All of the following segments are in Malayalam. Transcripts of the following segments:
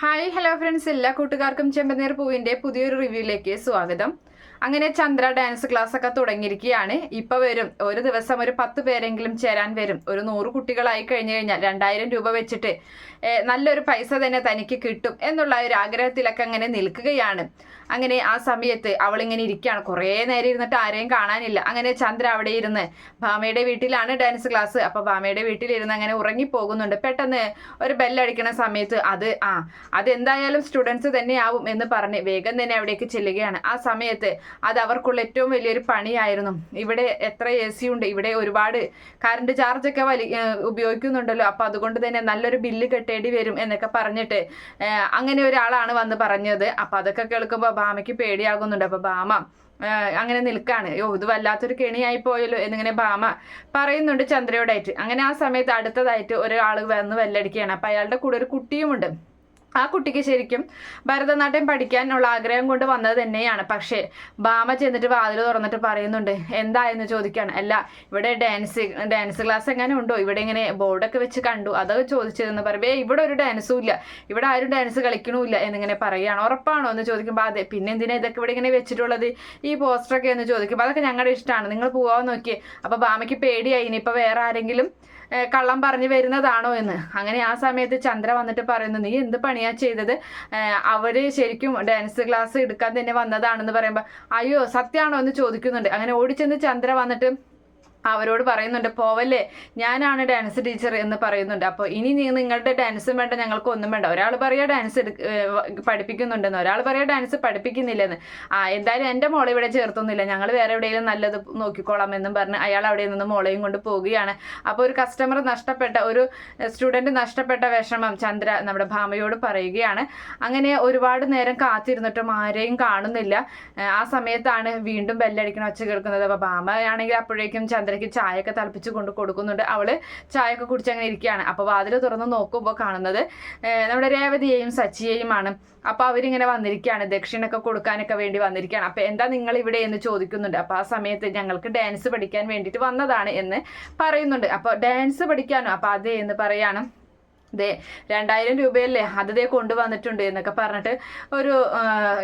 ഹായ് ഹലോ ഫ്രണ്ട്സ്, എല്ലാ കൂട്ടുകാർക്കും ചെമ്പനീർ പൂവിൻ്റെ പുതിയൊരു റിവ്യൂയിലേക്ക് സ്വാഗതം. അങ്ങനെ ചന്ദ്ര ഡാൻസ് ക്ലാസ് ഒക്കെ തുടങ്ങിയിരിക്കുകയാണ്. ഇപ്പൊ വരും, ഒരു ദിവസം ഒരു 10 പേരെങ്കിലും ചേരാൻ വരും. ഒരു 100 കുട്ടികളായി കഴിഞ്ഞു കഴിഞ്ഞാൽ 2000 രൂപ വെച്ചിട്ട് നല്ലൊരു പൈസ തന്നെ തനിക്ക് കിട്ടും എന്നുള്ള ഒരു ആഗ്രഹത്തിലൊക്കെ അങ്ങനെ നിൽക്കുകയാണ്. അങ്ങനെ ആ സമയത്ത് അവളിങ്ങനെ ഇരിക്കുകയാണ്. കുറേ നേരം ഇരുന്നിട്ട് ആരെയും കാണാനില്ല. അങ്ങനെ ചന്ദ്ര അവിടെ ഇരുന്ന്, ഭാമയുടെ വീട്ടിലാണ് ഡാൻസ് ക്ലാസ്. അപ്പൊ ഭാമയുടെ വീട്ടിലിരുന്ന് അങ്ങനെ ഉറങ്ങിപ്പോകുന്നുണ്ട്. പെട്ടെന്ന് ഒരു ബെല്ലടിക്കണ സമയത്ത് അതെന്തായാലും സ്റ്റുഡൻസ് തന്നെയാവും എന്ന് പറഞ്ഞ് വേഗം തന്നെ അവിടേക്ക് ചെല്ലുകയാണ്. ആ സമയത്ത് അത് അവർക്കുള്ള ഏറ്റവും വലിയൊരു പണിയായിരുന്നു. ഇവിടെ എത്ര AC ഉണ്ട്, ഇവിടെ ഒരുപാട് കറണ്ട് ചാർജ് ഒക്കെ ഉപയോഗിക്കുന്നുണ്ടല്ലോ, അപ്പൊ അതുകൊണ്ട് തന്നെ നല്ലൊരു ബില്ല് കെട്ടേണ്ടി വരും എന്നൊക്കെ പറഞ്ഞിട്ട് അങ്ങനെ ഒരാളാണ് വന്ന് പറഞ്ഞത്. അപ്പൊ അതൊക്കെ കേൾക്കുമ്പോൾ ഭാമയ്ക്ക് പേടിയാകുന്നുണ്ട്. അപ്പൊ ഭാമ അങ്ങനെ നിൽക്കാണ്. ഇത് വല്ലാത്തൊരു കെണിയായി പോയല്ലോ എന്നിങ്ങനെ ഭാമ പറയുന്നുണ്ട് ചന്ദ്രയോടായിട്ട്. അങ്ങനെ ആ സമയത്ത് അടുത്തതായിട്ട് ഒരാൾ വന്ന് വെല്ലടിക്കുകയാണ്. അപ്പൊ അയാളുടെ കൂടെ ഒരു കുട്ടിയുമുണ്ട്. ആ കുട്ടിക്ക് ശരിക്കും ഭരതനാട്യം പഠിക്കാനുള്ള ആഗ്രഹം കൊണ്ട് വന്നത് തന്നെയാണ്. പക്ഷേ ഭാമ ചെന്നിട്ട് വാതിൽ തുറന്നിട്ട് പറയുന്നുണ്ട്, എന്തായെന്ന് ചോദിക്കുകയാണ്. അല്ല, ഇവിടെ ഡാൻസ് ക്ലാസ് എങ്ങനെ ഉണ്ടോ, ഇവിടെ ഇങ്ങനെ ബോർഡൊക്കെ വെച്ച് കണ്ടു, അതൊക്കെ ചോദിച്ചതെന്ന് പറയുമ്പോൾ ഇവിടെ ഒരു ഡാൻസും ഇല്ല, ഇവിടെ ആരും ഡാൻസ് കളിക്കണമില്ല എന്നിങ്ങനെ പറയുകയാണ്. ഉറപ്പാണോ എന്ന് ചോദിക്കുമ്പോൾ അതെ. പിന്നെ എന്തിനാ ഇതൊക്കെ ഇവിടെ ഇങ്ങനെ വെച്ചിട്ടുള്ളത്, ഈ പോസ്റ്ററൊക്കെ എന്ന് ചോദിക്കുമ്പോൾ അതൊക്കെ ഞങ്ങളുടെ ഇഷ്ടമാണ്, നിങ്ങൾ പോവാൻ നോക്കിയേ. അപ്പോൾ ഭാമയ്ക്ക് പേടിയായി, ഇനിയിപ്പോൾ വേറെ ആരെങ്കിലും കള്ളം പറഞ്ഞു വരുന്നതാണോ എന്ന്. അങ്ങനെ ആ സമയത്ത് ചന്ദ്ര വന്നിട്ട് പറയുന്നു, നീ എന്ത് പണിയാ ചെയ്തത്, അവര് ശരിക്കും ഡാൻസ് ക്ലാസ് എടുക്കാൻ തന്നെ വന്നതാണെന്ന് പറയുമ്പോൾ അയ്യോ സത്യമാണോ എന്ന് ചോദിക്കുന്നുണ്ട്. അങ്ങനെ ഓടിച്ചെന്ന് ചന്ദ്ര വന്നിട്ട് അവരോട് പറയുന്നുണ്ട്, പോവല്ലേ, ഞാനാണ് ഡാൻസ് ടീച്ചർ എന്ന് പറയുന്നുണ്ട്. അപ്പോൾ ഇനി നിങ്ങളുടെ ഡാൻസും വേണ്ട, ഞങ്ങൾക്കൊന്നും വേണ്ട. ഒരാൾ പറയാ ഡാൻസ് പഠിപ്പിക്കുന്നുണ്ടെന്ന്, ഒരാൾ പറയാ ഡാൻസ് പഠിപ്പിക്കുന്നില്ലെന്ന്. എന്തായാലും എൻ്റെ മോളെ ഇവിടെ ചേർത്തൊന്നുമില്ല, ഞങ്ങൾ വേറെ എവിടെയെങ്കിലും നല്ലത് നോക്കിക്കോളാം എന്നും പറഞ്ഞ് അയാൾ അവിടെ നിന്ന് മോളെയും കൊണ്ട് പോവുകയാണ്. അപ്പോൾ ഒരു കസ്റ്റമർ നഷ്ടപ്പെട്ട, ഒരു സ്റ്റുഡൻറ്റ് നഷ്ടപ്പെട്ട വിഷമം ചന്ദ്ര നമ്മുടെ ഭാമയോട് പറയുകയാണ്. അങ്ങനെ ഒരുപാട് നേരം കാത്തിരുന്നിട്ടും ആരെയും കാണുന്നില്ല. ആ സമയത്താണ് വീണ്ടും ബെല്ലടിക്കണ ഒച്ച കേൾക്കുന്നത്. അപ്പോൾ ഭാമയാണെങ്കിൽ അപ്പോഴേക്കും ചന്ദ്രയ്ക്ക് ചായയൊക്കെ തിളപ്പിച്ച് കൊണ്ട് കൊടുക്കുന്നുണ്ട്. അവള് ചായയൊക്കെ കുടിച്ച് അങ്ങനെ ഇരിക്കുകയാണ്. അപ്പോൾ വാതിൽ തുറന്ന് നോക്കുമ്പോൾ കാണുന്നത് നമ്മുടെ രേവതിയെയും സച്ചിയെയുമാണ്. അപ്പോൾ അവരിങ്ങനെ വന്നിരിക്കുകയാണ്, ദക്ഷിണൊക്കെ കൊടുക്കാനൊക്കെ വേണ്ടി വന്നിരിക്കുകയാണ്. അപ്പോൾ എന്താ നിങ്ങൾ ഇവിടെ എന്ന് ചോദിക്കുന്നുണ്ട്. അപ്പോൾ ആ സമയത്ത് ഞങ്ങൾക്ക് ഡാൻസ് പഠിക്കാൻ വേണ്ടിയിട്ട് വന്നതാണ് എന്ന് പറയുന്നുണ്ട്. അപ്പോൾ ഡാൻസ് പഠിക്കാനോ, അപ്പോൾ അതെ എന്ന് പറയാണ്. 2000 രൂപയല്ലേ, അത് കൊണ്ടുവന്നിട്ടുണ്ട് എന്നൊക്കെ പറഞ്ഞിട്ട് ഒരു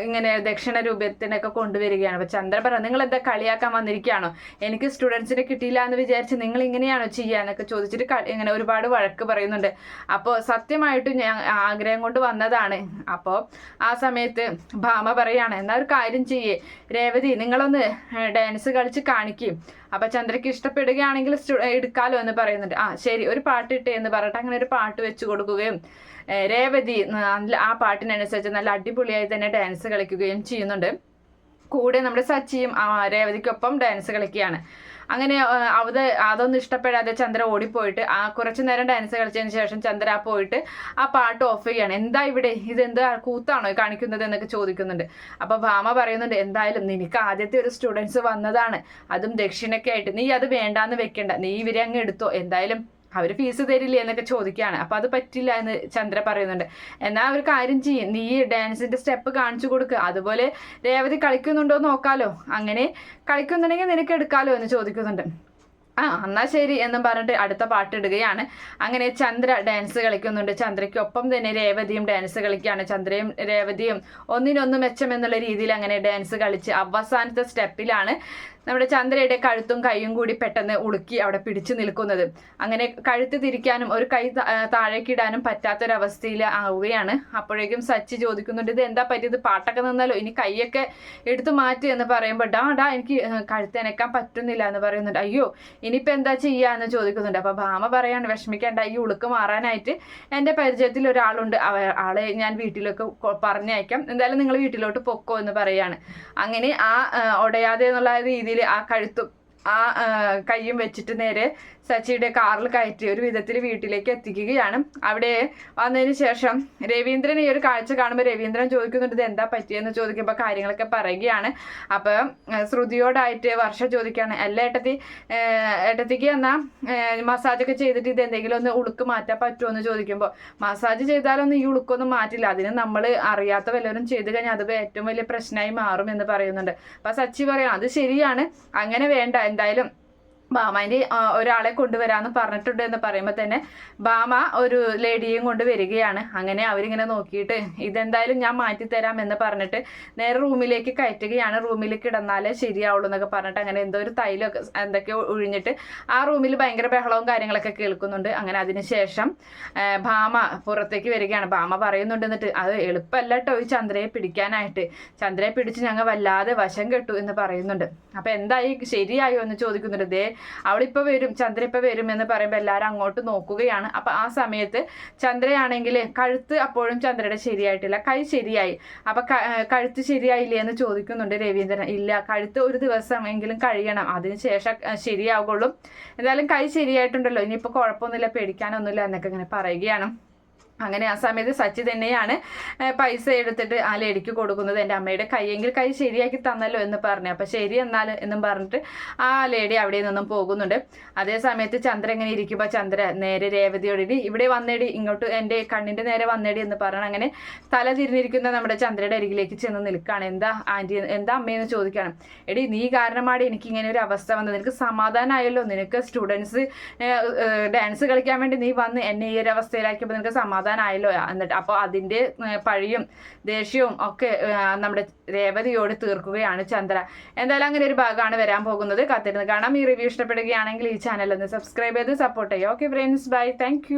ഇങ്ങനെ ദക്ഷിണ രൂപത്തിനൊക്കെ കൊണ്ടുവരികയാണ്. അപ്പോൾ ചന്ദ്ര പറഞ്ഞു, നിങ്ങൾ എന്താ കളിയാക്കാൻ വന്നിരിക്കുകയാണോ, എനിക്ക് സ്റ്റുഡൻസിനെ കിട്ടിയില്ല എന്ന് വിചാരിച്ച് നിങ്ങൾ ഇങ്ങനെയാണോ ചെയ്യുക എന്നൊക്കെ ചോദിച്ചിട്ട് ഇങ്ങനെ ഒരുപാട് വഴക്ക് പറയുന്നുണ്ട്. അപ്പോൾ സത്യമായിട്ടും ഞാൻ ആഗ്രഹം കൊണ്ട് വന്നതാണ്. അപ്പോൾ ആ സമയത്ത് ഭാമ പറയാണ്, എന്നാൽ ഒരു കാര്യം ചെയ്യേ രേവതി, നിങ്ങളൊന്ന് ഡാൻസ് കളിച്ച് കാണിക്കും, അപ്പൊ ചന്ദ്രയ്ക്ക് ഇഷ്ടപ്പെടുകയാണെങ്കിൽ എടുക്കാലോ എന്ന് പറയുന്നുണ്ട്. ശരി, ഒരു പാട്ട് ഇട്ടേ എന്ന് പറഞ്ഞിട്ട് അങ്ങനെ ഒരു പാട്ട് വെച്ച് കൊടുക്കുകയും രേവതി ആ പാട്ടിനനുസരിച്ച് നല്ല അടിപൊളിയായി തന്നെ ഡാൻസ് കളിക്കുകയും ചെയ്യുന്നുണ്ട്. കൂടെ നമ്മുടെ സച്ചിയും രേവതിക്കൊപ്പം ഡാൻസ് കളിക്കുകയാണ്. അങ്ങനെ അതൊന്നും ഇഷ്ടപ്പെടാതെ ചന്ദ്ര ഓടിപ്പോയിട്ട് കുറച്ചു നേരം ഡാൻസ് കളിച്ചതിന് ശേഷം ചന്ദ്ര പോയിട്ട് ആ പാട്ട് ഓഫ് ചെയ്യാണ്. എന്താ ഇവിടെ, ഇതെന്താ കൂത്താണോ കാണിക്കുന്നത് എന്നൊക്കെ ചോദിക്കുന്നുണ്ട്. അപ്പൊ ഭാമ പറയുന്നുണ്ട്, എന്തായാലും നിനക്ക് ആദ്യത്തെ ഒരു സ്റ്റുഡൻസ് വന്നതാണ്, അതും ദക്ഷിണൊക്കെ ആയിട്ട്, നീ അത് വേണ്ടാന്ന് വെക്കണ്ട, നീ ഇവരെ അങ്ങ് എടുത്തോ, എന്തായാലും അവർ ഫീസ് തരില്ലേ എന്നൊക്കെ ചോദിക്കുകയാണ്. അപ്പം അത് പറ്റില്ല എന്ന് ചന്ദ്ര പറയുന്നുണ്ട്. എന്നാൽ ഒരു കാര്യം ചെയ്യും, നീ ഡാൻസിന്റെ സ്റ്റെപ്പ് കാണിച്ചു കൊടുക്കുക, അതുപോലെ രേവതി കളിക്കുന്നുണ്ടോ നോക്കാലോ, അങ്ങനെ കളിക്കുന്നുണ്ടെങ്കിൽ നിനക്ക് എടുക്കാലോ എന്ന് ചോദിക്കുന്നുണ്ട്. എന്നാ ശരി എന്നും പറഞ്ഞിട്ട് അടുത്ത പാട്ടിടുകയാണ്. അങ്ങനെ ചന്ദ്ര ഡാൻസ് കളിക്കുന്നുണ്ട്. ചന്ദ്രയ്ക്കൊപ്പം തന്നെ രേവതിയും ഡാൻസ് കളിക്കുകയാണ്. ചന്ദ്രയും രേവതിയും ഒന്നിനൊന്ന് മെച്ചം എന്നുള്ള രീതിയിൽ അങ്ങനെ ഡാൻസ് കളിച്ച് അവസാനത്തെ സ്റ്റെപ്പിലാണ് നമ്മുടെ ചന്ദ്രയുടെ കഴുത്തും കൈയും കൂടി പെട്ടെന്ന് ഉളുക്കി അവിടെ പിടിച്ചു നിൽക്കുന്നത്. അങ്ങനെ കഴുത്ത് തിരിക്കാനും ഒരു കൈ താഴേക്കിടാനും പറ്റാത്തൊരവസ്ഥയിൽ ആവുകയാണ്. അപ്പോഴേക്കും സച്ചി ചോദിക്കുന്നുണ്ട്, ഇത് എന്താ പറ്റിയത്, പാട്ടൊക്കെ നിന്നാലോ, ഇനി കൈയൊക്കെ എടുത്തു മാറ്റി എന്ന് പറയുമ്പോൾ എനിക്ക് കഴുത്തനക്കാൻ പറ്റുന്നില്ല എന്ന് പറയുന്നുണ്ട്. അയ്യോ ഇനിയിപ്പോൾ എന്താ ചെയ്യുക എന്ന് ചോദിക്കുന്നുണ്ട്. അപ്പോൾ ഭാമ പറയാണ്, വിഷമിക്കേണ്ട, ഈ ഉളുക്ക് മാറാനായിട്ട് എൻ്റെ പരിചയത്തിൽ ഒരാളുണ്ട്, ആളെ ഞാൻ വീട്ടിലേക്ക് പറഞ്ഞയക്കാം, എന്തായാലും നിങ്ങൾ വീട്ടിലോട്ട് പൊക്കോ എന്ന് പറയാണ്. അങ്ങനെ ഉടയാതെ എന്നുള്ള രീതിയിൽ ആ കഴുത്തും കയ്യും വെച്ചിട്ട് നേരെ സച്ചിയുടെ കാറിൽ കയറ്റി ഒരു വിധത്തിൽ വീട്ടിലേക്ക് എത്തിക്കുകയാണ്. അവിടെ വന്നതിന് ശേഷം രവീന്ദ്രൻ ഈ ഒരു കാഴ്ച കാണുമ്പോൾ രവീന്ദ്രൻ ചോദിക്കുന്നുണ്ട്, ഇത് എന്താ പറ്റിയെന്ന് ചോദിക്കുമ്പോൾ കാര്യങ്ങളൊക്കെ പറയുകയാണ്. അപ്പം ശ്രുതിയോടായിട്ട് വർഷ ചോദിക്കുകയാണ്, അല്ല ഏട്ടത്തിക്ക് എന്നാ മസാജൊക്കെ ചെയ്തിട്ട് ഇത് എന്തെങ്കിലും ഒന്ന് ഉളുക്ക് മാറ്റാൻ പറ്റുമോ എന്ന് ചോദിക്കുമ്പോൾ മസാജ് ചെയ്താലൊന്നും ഈ ഉളുക്കൊന്നും മാറ്റില്ല, അതിന് നമ്മൾ അറിയാത്ത വല്ലവരും ചെയ്ത് കഴിഞ്ഞാൽ അത് ഏറ്റവും വലിയ പ്രശ്നമായി മാറും എന്ന് പറയുന്നുണ്ട്. അപ്പം സച്ചി പറയാം, അത് ശരിയാണ്, അങ്ങനെ വേണ്ട, എന്തായാലും ഭാമാൻ്റെ ഒരാളെ കൊണ്ടുവരാമെന്ന് പറഞ്ഞിട്ടുണ്ട് എന്ന് പറയുമ്പോൾ തന്നെ ഭാമ ഒരു ലേഡിയെയും കൊണ്ട് വരികയാണ്. അങ്ങനെ അവരിങ്ങനെ നോക്കിയിട്ട് ഇതെന്തായാലും ഞാൻ മാറ്റിത്തരാം എന്ന് പറഞ്ഞിട്ട് നേരെ റൂമിലേക്ക് കയറ്റുകയാണ്. റൂമിൽ കിടന്നാലേ ശരിയാവുള്ളൂ എന്നൊക്കെ പറഞ്ഞിട്ട് അങ്ങനെ എന്തോ ഒരു തൈലൊക്കെ എന്തൊക്കെയോ ഒഴിഞ്ഞിട്ട് ആ റൂമിൽ ഭയങ്കര ബഹളവും കാര്യങ്ങളൊക്കെ കേൾക്കുന്നുണ്ട്. അങ്ങനെ അതിനുശേഷം ഭാമ പുറത്തേക്ക് വരികയാണ്. ഭാമ പറയുന്നുണ്ട് എന്നിട്ട് അത് എളുപ്പമല്ല കേട്ടോ ഈ ചന്ദ്രയെ പിടിക്കാനായിട്ട്, ചന്ദ്രയെ പിടിച്ച് ഞങ്ങൾ വല്ലാതെ വശം കെട്ടു എന്ന് പറയുന്നുണ്ട്. അപ്പം എന്തായി ശരിയായോ എന്ന് ചോദിക്കുന്നുണ്ട്. ദേ അവളിപ്പോൾ വരും, ചന്ദ്ര ഇപ്പോൾ വരും എന്ന് പറയുമ്പോൾ എല്ലാവരും അങ്ങോട്ട് നോക്കുകയാണ്. അപ്പം ആ സമയത്ത് ചന്ദ്രയാണെങ്കിൽ കഴുത്ത് അപ്പോഴും ചന്ദ്രയുടെ ശരിയായിട്ടില്ല, കൈ ശരിയായി. അപ്പം കഴുത്ത് ശരിയായില്ലേ എന്ന് ചോദിക്കുന്നുണ്ട് രവീന്ദ്രൻ. ഇല്ല, കഴുത്ത് ഒരു ദിവസമെങ്കിലും കഴിയണം, അതിനുശേഷം ശരിയാവുള്ളൂ. എന്തായാലും കൈ ശരിയായിട്ടുണ്ടല്ലോ, ഇനിയിപ്പോൾ കുഴപ്പമൊന്നുമില്ല, പേടിക്കാനൊന്നുമില്ല എന്നൊക്കെ ഇങ്ങനെ പറയുകയാണ്. അങ്ങനെ ആ സമയത്ത് സച്ചി തന്നെയാണ് പൈസ എടുത്തിട്ട് ആ ലേഡിക്ക് കൊടുക്കുന്നത്. എൻ്റെ അമ്മയുടെ കൈയെങ്കിൽ കൈ ശരിയാക്കി തന്നല്ലോ എന്ന് പറഞ്ഞു. അപ്പം ശരി എന്നാൽ എന്നും പറഞ്ഞിട്ട് ആ ലേഡി അവിടെ നിന്നും പോകുന്നുണ്ട്. അതേ സമയത്ത് ചന്ദ്ര ഇങ്ങനെ ഇരിക്കുമ്പോൾ ചന്ദ്ര നേരെ രേവതിയോടി ഇവിടെ വന്നേടി, ഇങ്ങോട്ട് എൻ്റെ കണ്ണിൻ്റെ നേരെ വന്നേടി എന്ന് പറഞ്ഞു. അങ്ങനെ തല തിരിഞ്ഞിരിക്കുന്ന നമ്മുടെ ചന്ദ്രയുടെ അരികിലേക്ക് ചെന്ന് നിൽക്കുകയാണ്. എന്താ ആൻറ്റി, എന്താ അമ്മയെന്ന് ചോദിക്കുകയാണ്. എടി നീ കാരണമാടി എനിക്ക് ഇങ്ങനെ ഒരു അവസ്ഥ വന്നത്, നിനക്ക് സമാധാനമായല്ലോ, നിനക്ക് സ്റ്റുഡൻസ് ഡാൻസ് കളിക്കാൻ വേണ്ടി നീ വന്ന് എന്നെ ഈ ഒരു അവസ്ഥയിലാക്കിയപ്പോൾ നിനക്ക് സമാധാനമായല്ലോ. എന്നിട്ട് അപ്പോൾ അതിൻ്റെ പഴിയും ദേഷ്യവും ഒക്കെ നമ്മുടെ രേവതിയോട് തീർക്കുകയാണ് ചന്ദ്ര. എന്തായാലും അങ്ങനെ ഒരു ഭാഗമാണ് വരാൻ പോകുന്നത്. കാത്തിരുന്ന് കാണാം. ഈ റിവ്യൂ ഇഷ്ടപ്പെടുകയാണെങ്കിൽ ഈ ചാനൽ ഒന്ന് സബ്സ്ക്രൈബ് ചെയ്ത് സപ്പോർട്ട് ചെയ്യുക. Okay friends, by, thank